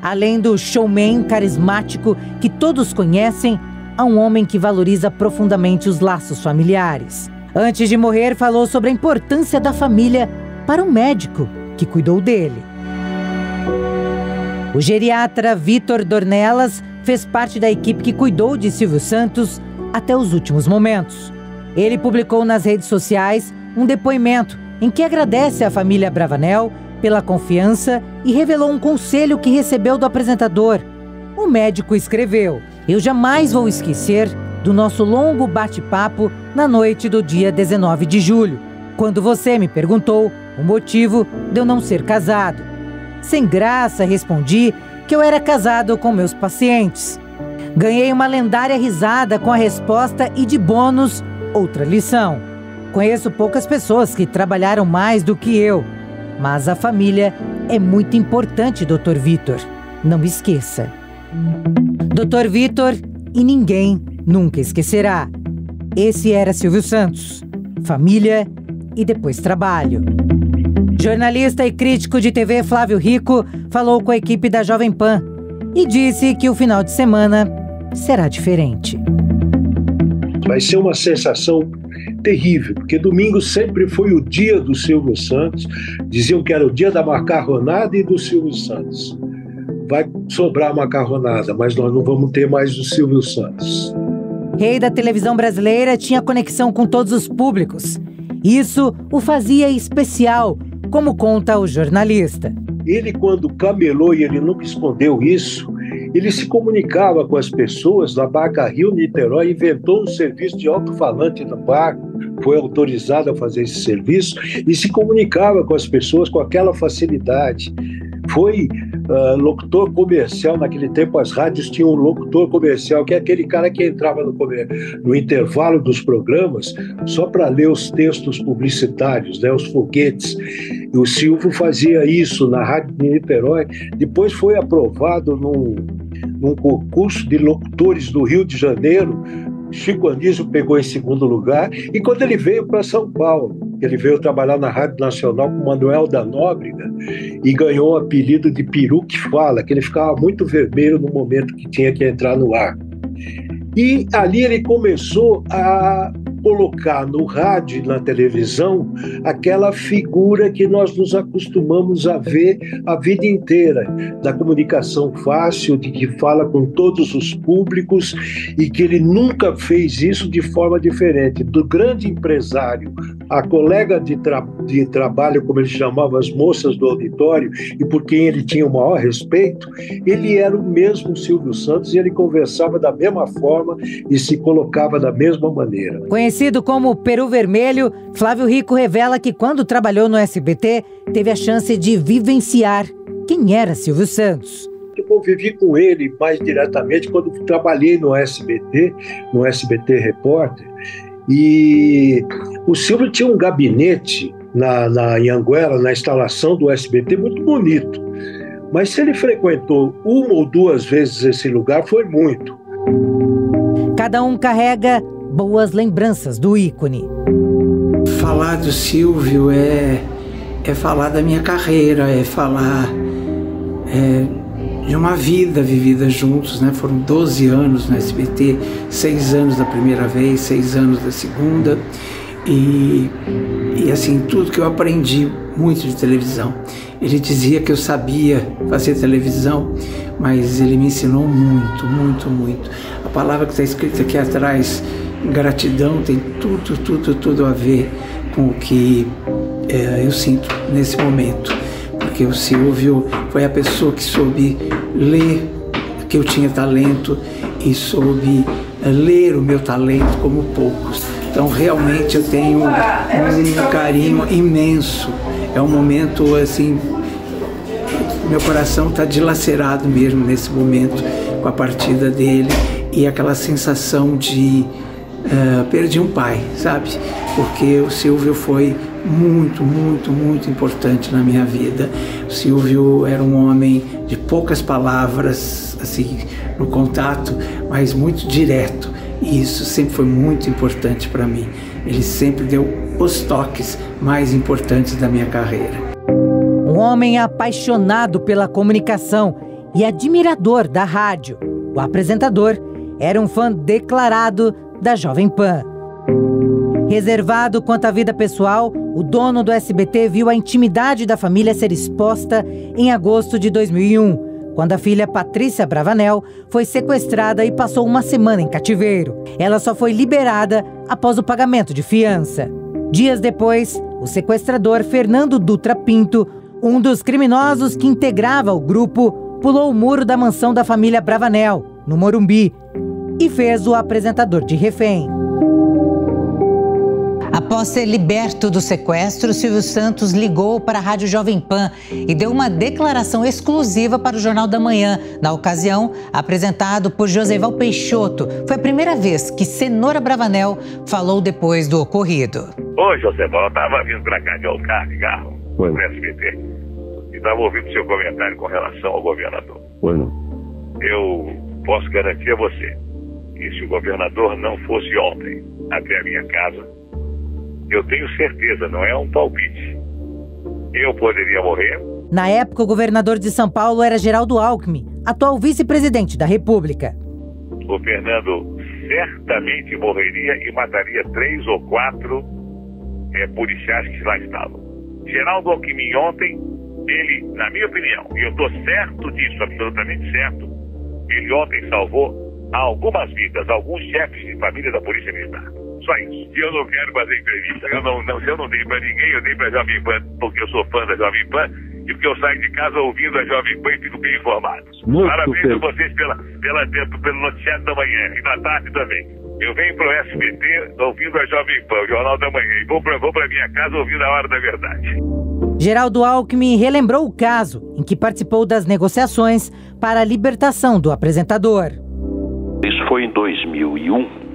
Além do showman carismático que todos conhecem, há um homem que valoriza profundamente os laços familiares. Antes de morrer, falou sobre a importância da família para o médico que cuidou dele. O geriatra Vitor Dornelas fez parte da equipe que cuidou de Silvio Santos até os últimos momentos. Ele publicou nas redes sociais um depoimento em que agradece à família Bravanel pela confiança e revelou um conselho que recebeu do apresentador. O médico escreveu: "Eu jamais vou esquecer do nosso longo bate-papo na noite do dia 19 de julho, quando você me perguntou o motivo de eu não ser casado. Sem graça, respondi que eu era casado com meus pacientes. Ganhei uma lendária risada com a resposta e, de bônus, outra lição. Conheço poucas pessoas que trabalharam mais do que eu, mas a família é muito importante, Dr. Vitor. Não esqueça." Dr. Vitor, e ninguém nunca esquecerá. Esse era Silvio Santos. Família e depois trabalho. Jornalista e crítico de TV Flávio Rico falou com a equipe da Jovem Pan e disse que o final de semana será diferente. Vai ser uma sensação terrível, porque domingo sempre foi o dia do Silvio Santos. Diziam que era o dia da macarronada e do Silvio Santos. Vai sobrar macarronada, mas nós não vamos ter mais o Silvio Santos. Rei da televisão brasileira tinha conexão com todos os públicos. Isso o fazia especial, como conta o jornalista. Ele, quando camelou, e ele nunca escondeu isso, ele se comunicava com as pessoas na Barca Rio Niterói, inventou um serviço de alto-falante no barco, foi autorizado a fazer esse serviço e se comunicava com as pessoas com aquela facilidade. Foi locutor comercial. Naquele tempo as rádios tinham um locutor comercial, que é aquele cara que entrava no intervalo dos programas só para ler os textos publicitários, né, os foguetes. E o Silvio fazia isso na Rádio de Niterói. Depois foi aprovado num concurso de locutores do Rio de Janeiro. Chico Anísio pegou em segundo lugar, e quando ele veio para São Paulo, ele veio trabalhar na Rádio Nacional com Manuel da Nóbrega e ganhou o apelido de Peru que Fala, que ele ficava muito vermelho no momento que tinha que entrar no ar. E ali ele começou a colocar no rádio e na televisão aquela figura que nós nos acostumamos a ver a vida inteira, da comunicação fácil, de que fala com todos os públicos, e que ele nunca fez isso de forma diferente. Do grande empresário, a colega de trabalho, como ele chamava as moças do auditório, e por quem ele tinha o maior respeito, ele era o mesmo Silvio Santos, e ele conversava da mesma forma e se colocava da mesma maneira. Conhecido como Peru Vermelho, Flávio Rico revela que quando trabalhou no SBT, teve a chance de vivenciar quem era Silvio Santos. Eu convivi com ele mais diretamente quando trabalhei no SBT Repórter, e o Silvio tinha um gabinete em Anguera, na instalação do SBT, muito bonito. Mas se ele frequentou uma ou duas vezes esse lugar, foi muito. Cada um carrega boas lembranças do ícone. Falar do Silvio é falar da minha carreira, é falar de uma vida vivida juntos, né? Foram 12 anos no SBT, 6 anos da primeira vez, 6 anos da segunda, e assim, tudo que eu aprendi muito de televisão. Ele dizia que eu sabia fazer televisão, mas ele me ensinou muito, muito, muito. A palavra que está escrita aqui atrás, gratidão, tem tudo a ver com o que eu sinto nesse momento. Porque o Silvio foi a pessoa que soube ler que eu tinha talento e soube ler o meu talento como poucos. Então realmente eu tenho um carinho imenso. É um momento assim, meu coração está dilacerado mesmo nesse momento com a partida dele e aquela sensação de perdi um pai, sabe? Porque o Silvio foi muito, muito, muito importante na minha vida. O Silvio era um homem de poucas palavras, assim, no contato, mas muito direto. E isso sempre foi muito importante para mim. Ele sempre deu os toques mais importantes da minha carreira. Um homem apaixonado pela comunicação e admirador da rádio. O apresentador era um fã declarado da Jovem Pan. Reservado quanto à vida pessoal, o dono do SBT viu a intimidade da família ser exposta em agosto de 2001, quando a filha Patrícia Bravanel foi sequestrada e passou uma semana em cativeiro. Ela só foi liberada após o pagamento de fiança. Dias depois, o sequestrador Fernando Dutra Pinto, um dos criminosos que integrava o grupo, pulou o muro da mansão da família Bravanel, no Morumbi, e fez o apresentador de refém. Após ser liberto do sequestro, Silvio Santos ligou para a Rádio Jovem Pan e deu uma declaração exclusiva para o Jornal da Manhã. Na ocasião, apresentado por Joseval Peixoto, foi a primeira vez que Cenoura Bravanel falou depois do ocorrido. Oi, Joseval, eu estava vindo para cá de carro, no SBT, e estava ouvindo seu comentário com relação ao governador. Eu posso garantir a você que se o governador não fosse ontem até a minha casa, eu tenho certeza, não é um palpite, eu poderia morrer. Na época, o governador de São Paulo era Geraldo Alckmin, atual vice-presidente da República. O Fernando certamente morreria e mataria 3 ou 4 policiais que lá estavam. Geraldo Alckmin ontem, ele, na minha opinião, e eu estou certo disso, absolutamente certo, ele ontem salvou algumas vidas, alguns chefes de família da Polícia Militar. Só isso. Se eu não quero fazer entrevista, se eu não dei pra ninguém, eu dei pra Jovem Pan, porque eu sou fã da Jovem Pan e porque eu saio de casa ouvindo a Jovem Pan e fico bem informado. Parabéns a vocês pelo noticiário da manhã e da tarde também. Eu venho pro SBT ouvindo a Jovem Pan, o Jornal da Manhã, e vou pra minha casa ouvindo a Hora da Verdade. Geraldo Alckmin relembrou o caso em que participou das negociações para a libertação do apresentador. Isso foi em 2001.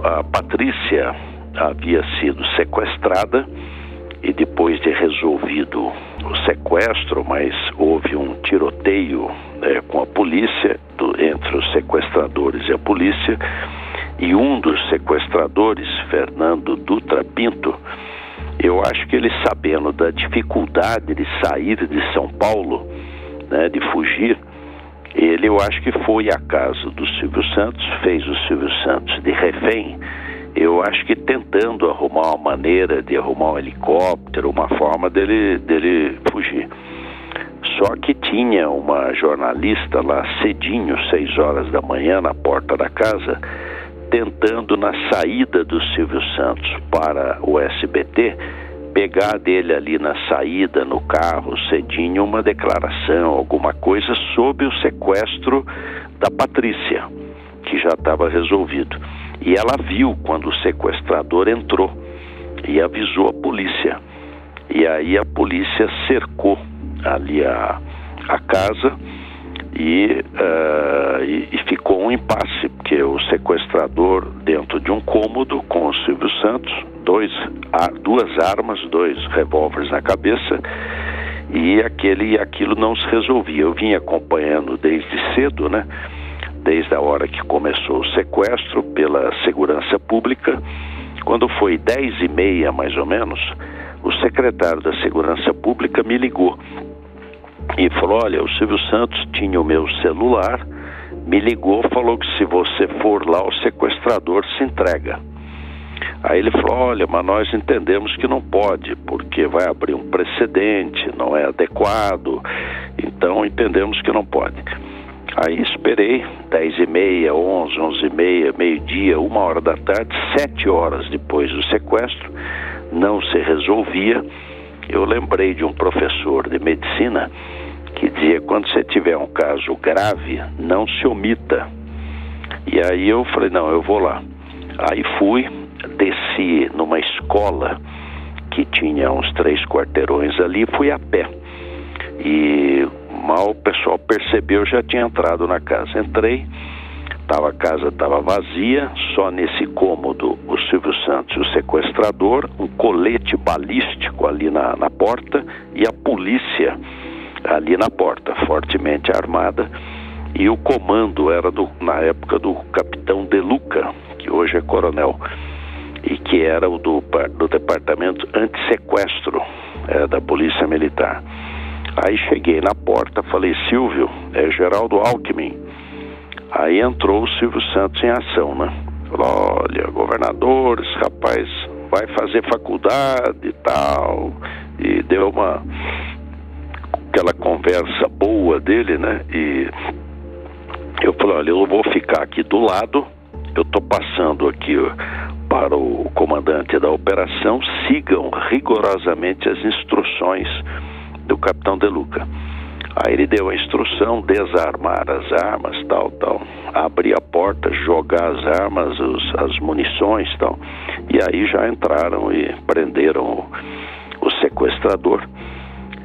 A Patrícia havia sido sequestrada e depois de resolvido o sequestro, mas houve um tiroteio com a polícia, entre os sequestradores e a polícia, e um dos sequestradores, Fernando Dutra Pinto, eu acho que ele, sabendo da dificuldade de sair de São Paulo, de fugir, eu acho que foi à casa do Silvio Santos, fez o Silvio Santos de refém, eu acho que tentando arrumar uma maneira de arrumar um helicóptero, uma forma dele fugir. Só que tinha uma jornalista lá cedinho, 6 horas da manhã, na porta da casa, tentando, na saída do Silvio Santos para o SBT, pegar dele ali na saída, no carro, cedinho, uma declaração, alguma coisa sobre o sequestro da Patrícia, que já estava resolvido. E ela viu quando o sequestrador entrou e avisou a polícia. E aí a polícia cercou ali a casa e ficou um impasse, porque o sequestrador dentro de um cômodo com o Silvio Santos, duas armas, 2 revólveres na cabeça, e aquilo não se resolvia. Eu vim acompanhando desde cedo, desde a hora que começou o sequestro pela segurança pública. Quando foi 10h30 mais ou menos, o secretário da segurança pública me ligou e falou: olha, o Silvio Santos tinha o meu celular, me ligou, falou que se você for lá, o sequestrador se entrega. Aí ele falou: olha, mas nós entendemos que não pode, porque vai abrir um precedente, não é adequado, então entendemos que não pode. Aí esperei, 10h30, 11, 11h30, meio-dia, 1h da tarde, 7 horas depois do sequestro, não se resolvia. Eu lembrei de um professor de medicina que dizia: quando você tiver um caso grave, não se omita. E aí eu falei: não, eu vou lá. Aí fui, desci numa escola que tinha uns 3 quarteirões ali, fui a pé. E mal o pessoal percebeu, já tinha entrado na casa. Entrei, a casa estava vazia, só nesse cômodo o Silvio Santos e o sequestrador, um colete balístico ali na porta e a polícia ali na porta, fortemente armada. E o comando era na época do capitão De Luca, que hoje é coronel, e que era o do departamento antissequestro da Polícia Militar. Aí cheguei na porta, falei, Silvio, é Geraldo Alckmin. Aí entrou o Silvio Santos em ação, né? Falou, olha, governador, esse rapaz vai fazer faculdade e tal. E deu aquela conversa boa dele, né? E eu falei, olha, eu vou ficar aqui do lado, eu tô passando aqui para o comandante da operação, sigam rigorosamente as instruções do capitão De Luca. Aí ele deu a instrução, desarmar as armas, tal, abrir a porta, jogar as armas, as munições, tal. E aí já entraram e prenderam o sequestrador.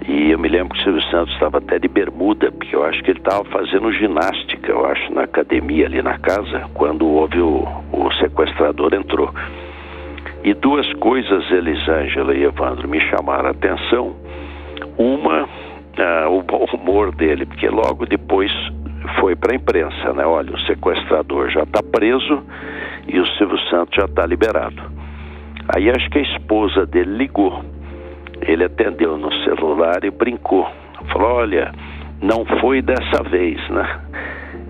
E eu me lembro que o Silvio Santos estava até de bermuda, porque eu acho que ele estava fazendo ginástica, eu acho, na academia ali na casa, quando houve o sequestrador entrou. E duas coisas, Elisângela e Evandro, me chamaram a atenção. Uma, o bom humor dele, porque logo depois foi para a imprensa, né? Olha, o sequestrador já está preso e o Silvio Santos já está liberado. Aí acho que a esposa dele ligou. Ele atendeu no celular e brincou. Falou, olha, não foi dessa vez, né?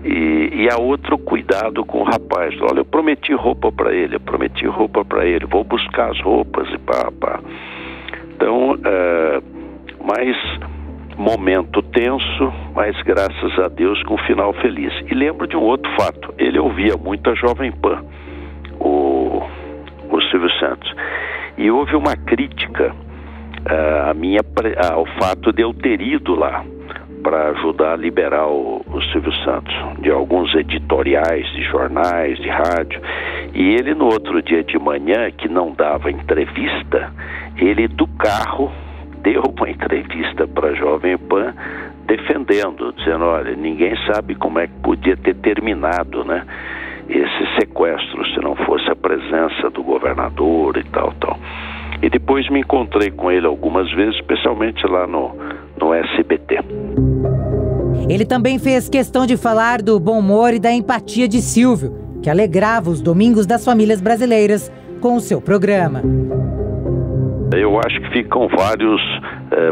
E a outro cuidado com o rapaz. Olha, eu prometi roupa para ele, vou buscar as roupas e pá. Então, mais momento tenso, mas graças a Deus com um final feliz. E lembro de um outro fato, ele ouvia muito a Jovem Pan, o Silvio Santos. E houve uma crítica ao fato de eu ter ido lá para ajudar a liberar o Silvio Santos, de alguns editoriais de jornais, de rádio. E ele no outro dia de manhã, que não dava entrevista, ele do carro deu uma entrevista para a Jovem Pan defendendo, dizendo, olha, ninguém sabe como é que podia ter terminado, né, esse sequestro se não fosse a presença do governador e tal. E depois me encontrei com ele algumas vezes, especialmente lá no SBT. Ele também fez questão de falar do bom humor e da empatia de Silvio, que alegrava os domingos das famílias brasileiras com o seu programa. Eu acho que ficam vários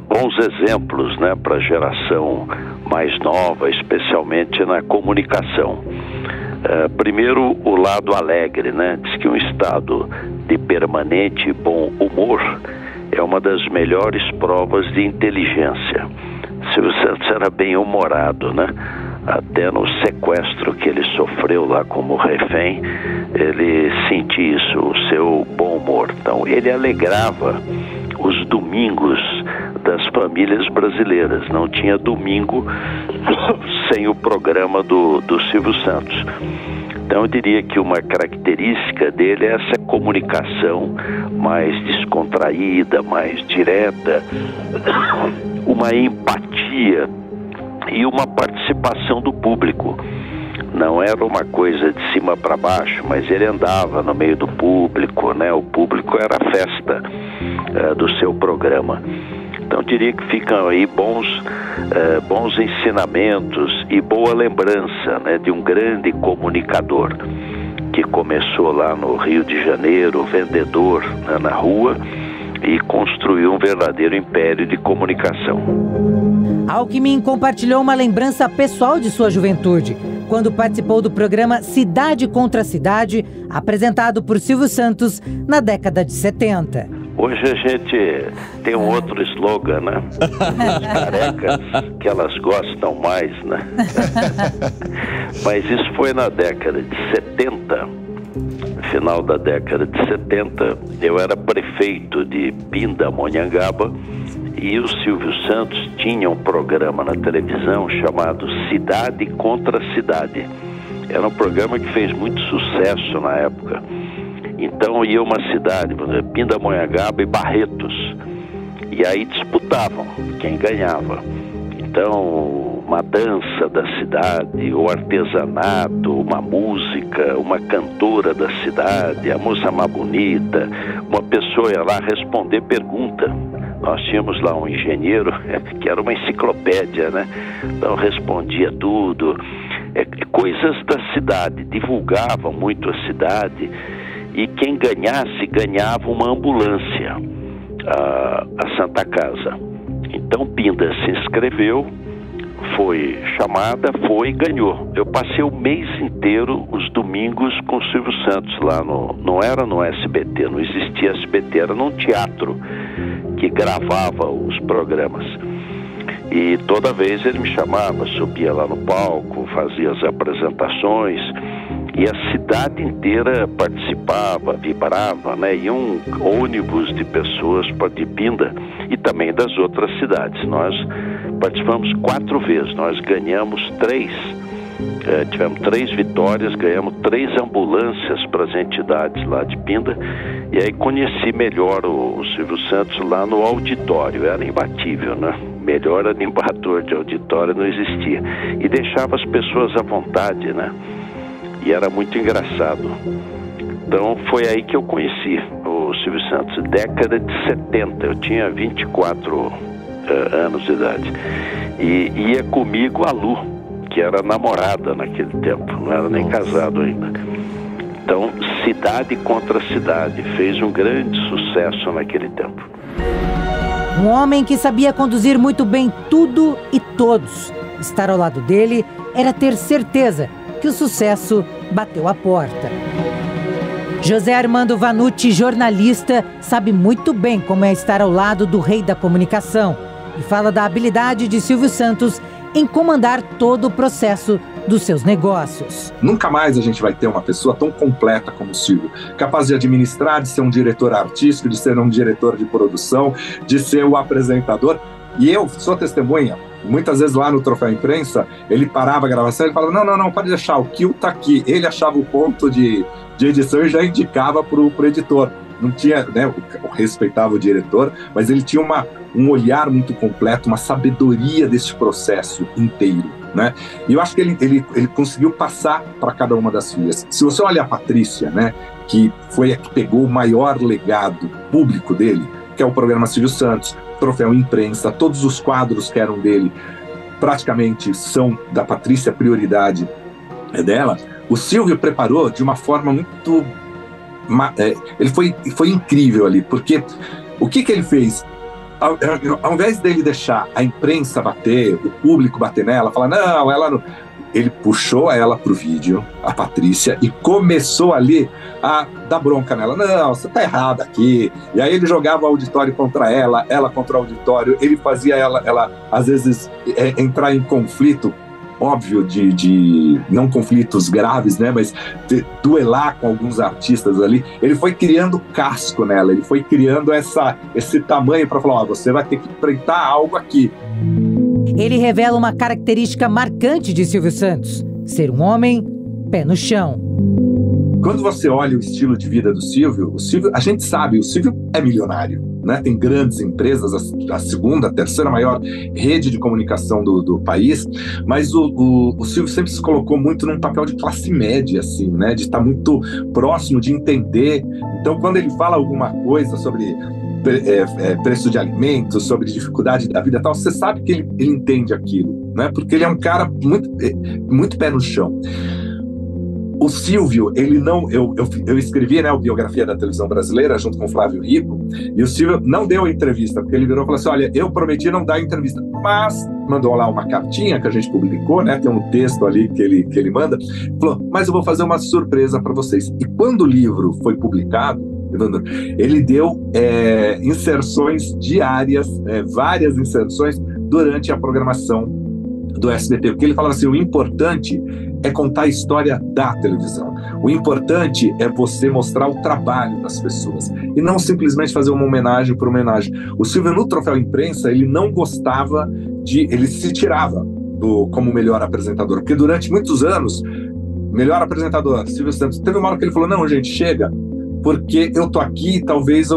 bons exemplos, né, para a geração mais nova, especialmente na comunicação. Primeiro, o lado alegre, né? Diz que um estado de permanente bom humor é uma das melhores provas de inteligência. Silvio Santos era bem humorado, né? Até no sequestro que ele sofreu lá como refém, ele sentia isso, o seu bom humor. Então, ele alegrava os domingos das famílias brasileiras. Não tinha domingo sem o programa do Silvio Santos. Então eu diria que uma característica dele é essa comunicação mais descontraída, mais direta, uma empatia e uma participação do público. Não era uma coisa de cima para baixo, mas ele andava no meio do público, né? O público era a festa do seu programa. Então diria que ficam aí bons ensinamentos e boa lembrança, né, de um grande comunicador que começou lá no Rio de Janeiro, vendedor, né, na rua, e construiu um verdadeiro império de comunicação. Alckmin compartilhou uma lembrança pessoal de sua juventude, quando participou do programa Cidade contra Cidade, apresentado por Silvio Santos na década de 70. Hoje a gente tem um outro slogan, né? As carecas que elas gostam mais, né? Mas isso foi na década de 70, final da década de 70. Eu era prefeito de Pindamonhangaba e o Silvio Santos tinha um programa na televisão chamado Cidade contra Cidade. Era um programa que fez muito sucesso na época. Então ia uma cidade, Pindamonhangaba e Barretos, e aí disputavam quem ganhava. Então, uma dança da cidade, o artesanato, uma música, uma cantora da cidade, a moça mais bonita, uma pessoa ia lá responder pergunta. Nós tínhamos lá um engenheiro que era uma enciclopédia, né? Então respondia tudo, coisas da cidade, divulgavam muito a cidade. E quem ganhasse, ganhava uma ambulância, a Santa Casa. Então Pinda se inscreveu, foi chamada, foi e ganhou. Eu passei o mês inteiro, os domingos, com o Silvio Santos lá não era no SBT, não existia SBT, era num teatro que gravava os programas. E toda vez ele me chamava, subia lá no palco, fazia as apresentações, e a cidade inteira participava, vibrava, né? E um ônibus de pessoas de Pinda e também das outras cidades. Nós participamos 4 vezes, nós ganhamos 3, tivemos 3 vitórias, ganhamos 3 ambulâncias para as entidades lá de Pinda, e aí conheci melhor o Silvio Santos lá no auditório, era imbatível, né? Melhor animador de auditório não existia, e deixava as pessoas à vontade, né? E era muito engraçado. Então foi aí que eu conheci o Silvio Santos, década de 70, eu tinha 24 anos de idade, e ia comigo a Lu, que era namorada naquele tempo, não era nem casado ainda. Então, cidade contra cidade, fez um grande sucesso naquele tempo. Um homem que sabia conduzir muito bem tudo e todos. Estar ao lado dele era ter certeza que o sucesso bateu a porta. José Armando Vanucci, jornalista, sabe muito bem como é estar ao lado do rei da comunicação e fala da habilidade de Silvio Santos em comandar todo o processo dos seus negócios. Nunca mais a gente vai ter uma pessoa tão completa como o Silvio, capaz de administrar, de ser um diretor artístico, de ser um diretor de produção, de ser o apresentador. E eu sou testemunha. Muitas vezes lá no Troféu Imprensa, ele parava a gravação e falava, não, pode deixar, o Kill tá aqui. Ele achava o ponto de edição e já indicava pro editor. Não tinha, né, respeitava o diretor, mas ele tinha um olhar muito completo, uma sabedoria desse processo inteiro, né? E eu acho que ele conseguiu passar para cada uma das filhas. Se você olha a Patrícia, né, que foi a que pegou o maior legado público dele, que é o programa Silvio Santos, Troféu Imprensa, todos os quadros que eram dele praticamente são da Patrícia, a prioridade é dela. O Silvio preparou de uma forma muito... ele foi incrível ali, porque o que ele fez? Ao invés dele deixar a imprensa bater, o público bater nela, falar, não, ela não... Ele puxou ela pro vídeo, a Patrícia, e começou ali a dar bronca nela. Não, você tá errada aqui. E aí ele jogava o auditório contra ela contra o auditório. Ele fazia ela às vezes, entrar em conflito, óbvio, de não conflitos graves, né? Mas duelar com alguns artistas ali. Ele foi criando casco nela, ele foi criando esse tamanho para falar, você vai ter que enfrentar algo aqui. Ele revela uma característica marcante de Silvio Santos: ser um homem pé no chão. Quando você olha o estilo de vida do Silvio, a gente sabe, o Silvio é milionário, né? Tem grandes empresas, a segunda, a terceira maior rede de comunicação do país, mas o Silvio sempre se colocou muito num papel de classe média, assim, né? De estar muito próximo, de entender. Então, quando ele fala alguma coisa sobre preço de alimentos, sobre dificuldade da vida e tal, você sabe que ele entende aquilo, né? Porque ele é um cara muito pé no chão. O Silvio, ele não... Eu escrevi, né, a biografia da televisão brasileira junto com o Flávio Rico, e o Silvio não deu entrevista, porque ele virou e falou assim, olha, eu prometi não dar entrevista, mas mandou lá uma cartinha que a gente publicou, né, tem um texto ali que ele manda, falou, mas eu vou fazer uma surpresa para vocês. E quando o livro foi publicado, ele deu inserções diárias, várias inserções durante a programação do SBT, porque ele falava assim, o importante é contar a história da televisão, o importante é você mostrar o trabalho das pessoas e não simplesmente fazer uma homenagem por homenagem. O Silvio, no Troféu Imprensa, ele não gostava ele se tirava como melhor apresentador, porque durante muitos anos, melhor apresentador, Silvio Santos, teve uma hora que ele falou, não, gente, chega, porque eu tô aqui e talvez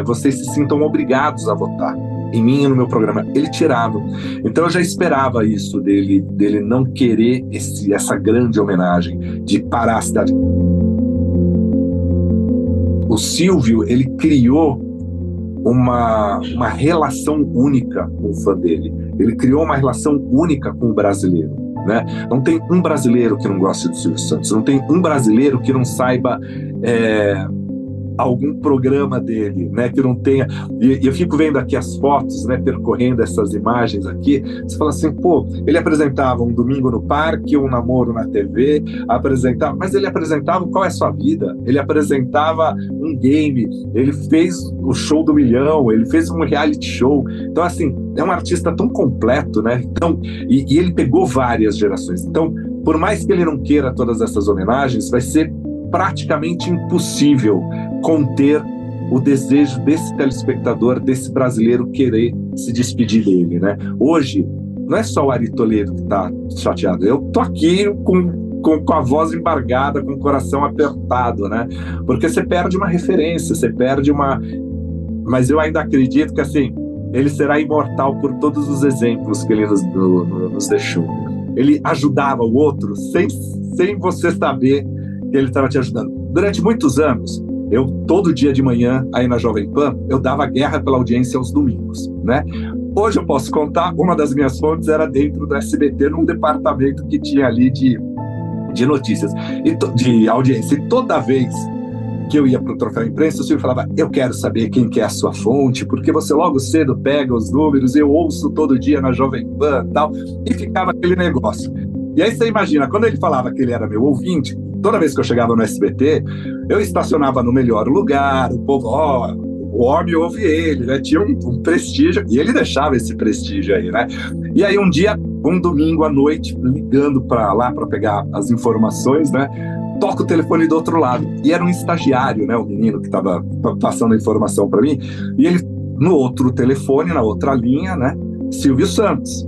vocês se sintam obrigados a votar em mim e no meu programa. Ele tirava. Então eu já esperava isso dele não querer essa grande homenagem, de parar a cidade. O Silvio, ele criou uma relação única com o fã dele. Ele criou uma relação única com o brasileiro, né? Não tem um brasileiro que não goste do Silvio Santos, não tem um brasileiro que não saiba algum programa dele, né, que não tenha... E eu fico vendo aqui as fotos, né, percorrendo essas imagens aqui, você fala assim, pô, ele apresentava um domingo no parque, um namoro na TV, mas ele apresentava qual é a sua vida, ele apresentava um game, ele fez o show do milhão, ele fez um reality show, então assim, é um artista tão completo, né, então, e ele pegou várias gerações, então, por mais que ele não queira todas essas homenagens, vai ser praticamente impossível conter o desejo desse telespectador, desse brasileiro querer se despedir dele, né? Hoje, não é só o Ari Toledo que está chateado, eu tô aqui com a voz embargada, com o coração apertado, né? Porque você perde uma referência, você perde uma... Mas eu ainda acredito que, assim, ele será imortal por todos os exemplos que ele nos deixou. Ele ajudava o outro sem você saber que ele estava te ajudando. Durante muitos anos, eu, todo dia de manhã, aí na Jovem Pan, eu dava guerra pela audiência aos domingos, né? Hoje eu posso contar, uma das minhas fontes era dentro do SBT, num departamento que tinha ali de notícias, de audiência. E toda vez que eu ia para o Troféu Imprensa, o Silvio falava, eu quero saber quem que é a sua fonte, porque você logo cedo pega os números, eu ouço todo dia na Jovem Pan e tal, e ficava aquele negócio. E aí você imagina, quando ele falava que ele era meu ouvinte, toda vez que eu chegava no SBT, eu estacionava no melhor lugar, o povo, o homem ouve ele, né? Tinha um prestígio, e ele deixava esse prestígio aí, né? E aí um dia, um domingo à noite, ligando para lá para pegar as informações, né? Toca o telefone do outro lado. E era um estagiário, né? O menino que estava passando a informação para mim, e ele, no outro telefone, na outra linha, né? Silvio Santos.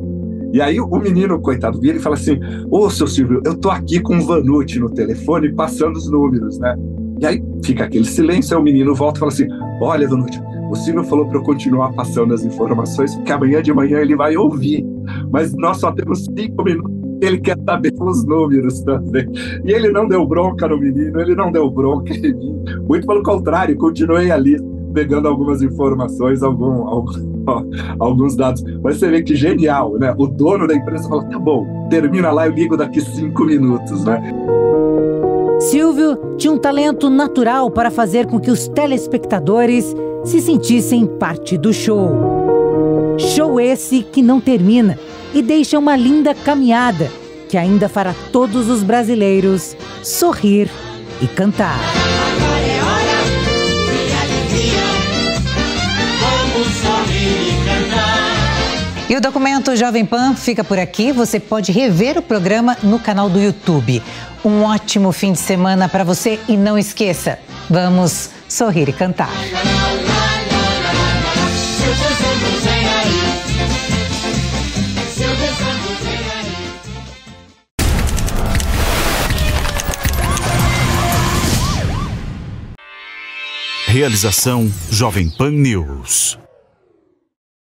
E aí o menino, coitado, vira e fala assim, ô, seu Silvio, eu tô aqui com o Vanucci no telefone passando os números, né? E aí fica aquele silêncio, aí o menino volta e fala assim, olha, Vanucci, o Silvio falou para eu continuar passando as informações, porque amanhã de manhã ele vai ouvir, mas nós só temos 5 minutos, ele quer saber os números também. E ele não deu bronca no menino, ele não deu bronca em mim, muito pelo contrário, continuei ali, pegando algumas informações, alguns dados. Mas você vê que genial, né? O dono da empresa fala, tá bom, termina lá, eu ligo daqui 5 minutos, né? Silvio tinha um talento natural para fazer com que os telespectadores se sentissem parte do show. Show esse que não termina e deixa uma linda caminhada que ainda fará todos os brasileiros sorrir e cantar. E o documento Jovem Pan fica por aqui. Você pode rever o programa no canal do YouTube. Um ótimo fim de semana para você e não esqueça, vamos sorrir e cantar. Realização Jovem Pan News.